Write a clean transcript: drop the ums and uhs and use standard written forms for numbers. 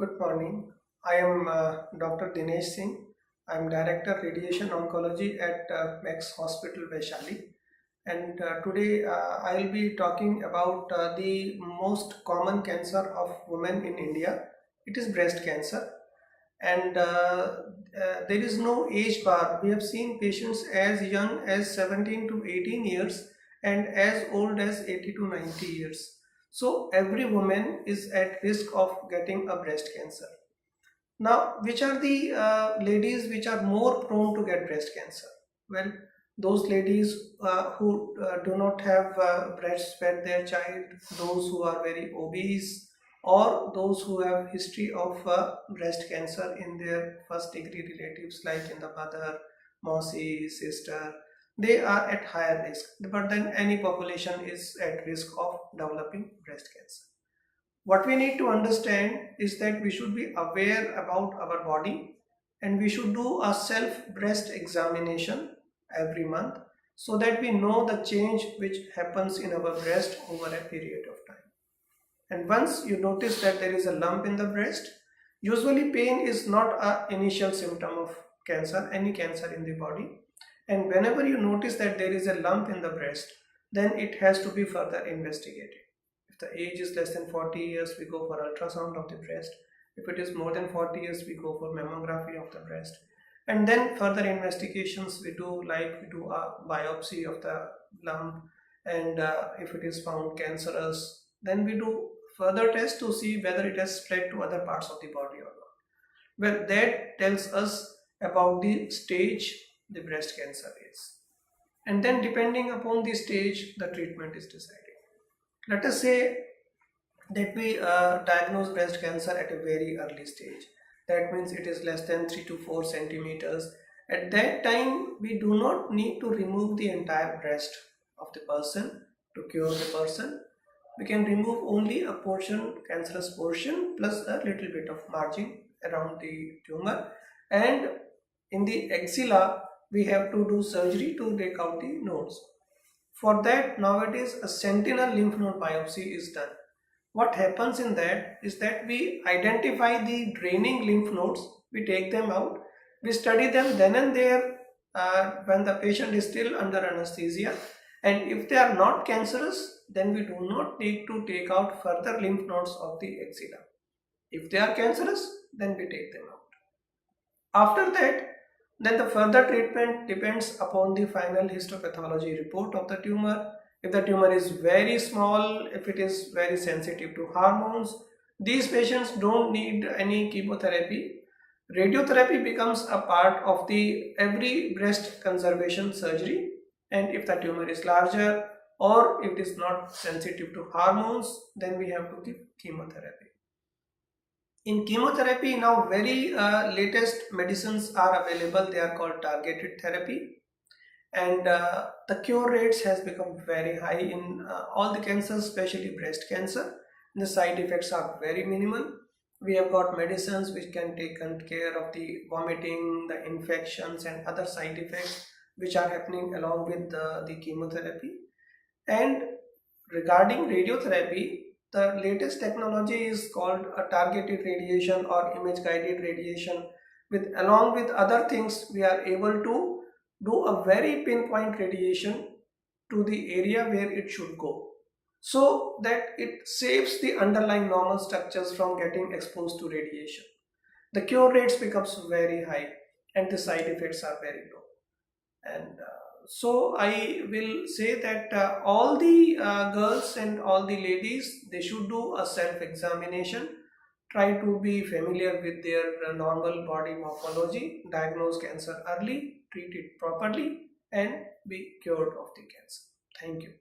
Good morning. I am Dr. Dinesh Singh. I am Director Radiation Oncology at Max Hospital, Vaishali. And today I will be talking about the most common cancer of women in India. It is breast cancer. And there is no age bar. We have seen patients as young as 17 to 18 years and as old as 80 to 90 years. So every woman is at risk of getting a breast cancer. Now, which are the ladies which are more prone to get breast cancer? Well, those ladies who do not have breastfed their child, those who are very obese, or those who have history of breast cancer in their first degree relatives, like in the mother, Mausi, sister, they are at higher risk. But then any population is at risk of developing breast cancer. What we need to understand is that we should be aware about our body and we should do a self breast examination every month so that we know the change which happens in our breast over a period of time. And once you notice that there is a lump in the breast, usually pain is not an initial symptom of cancer, any cancer in the body. And whenever you notice that there is a lump in the breast, then it has to be further investigated. If the age is less than 40 years, we go for ultrasound of the breast. If it is more than 40 years, we go for mammography of the breast. And then further investigations we do, like we do a biopsy of the lump, and if it is found cancerous, then we do further tests to see whether it has spread to other parts of the body or not. Well, that tells us about the stage the breast cancer is. And then depending upon the stage, the treatment is decided. Let us say that we diagnose breast cancer at a very early stage. That means it is less than 3 to 4 centimeters. At that time, we do not need to remove the entire breast of the person to cure the person. We can remove only a portion, cancerous portion, plus a little bit of margin around the tumor. And in the axilla, we have to do surgery to take out the nodes. For that, nowadays a sentinel lymph node biopsy is done. What happens in that is that we identify the draining lymph nodes, we take them out, we study them then and there when the patient is still under anesthesia, and if they are not cancerous, then we do not need to take out further lymph nodes of the axilla. If they are cancerous, then we take them out. After that, then the further treatment depends upon the final histopathology report of the tumor. If the tumor is very small, if it is very sensitive to hormones, these patients don't need any chemotherapy. Radiotherapy becomes a part of the every breast conservation surgery. And if the tumor is larger or if it is not sensitive to hormones, then we have to give chemotherapy. In chemotherapy now, very latest medicines are available. They are called targeted therapy, and the cure rates has become very high in all the cancers, especially breast cancer. The side effects are very minimal. We have got medicines which can take care of the vomiting, the infections and other side effects which are happening along with the chemotherapy. And regarding radiotherapy, the latest technology is called a targeted radiation or image guided radiation. With along with other things, we are able to do a very pinpoint radiation to the area where it should go, so that it saves the underlying normal structures from getting exposed to radiation. The cure rates becomes very high and the side effects are very low. And so I will say that all the girls and all the ladies, they should do a self examination, try to be familiar with their normal body morphology, diagnose cancer early, treat it properly, and be cured of the cancer. Thank you.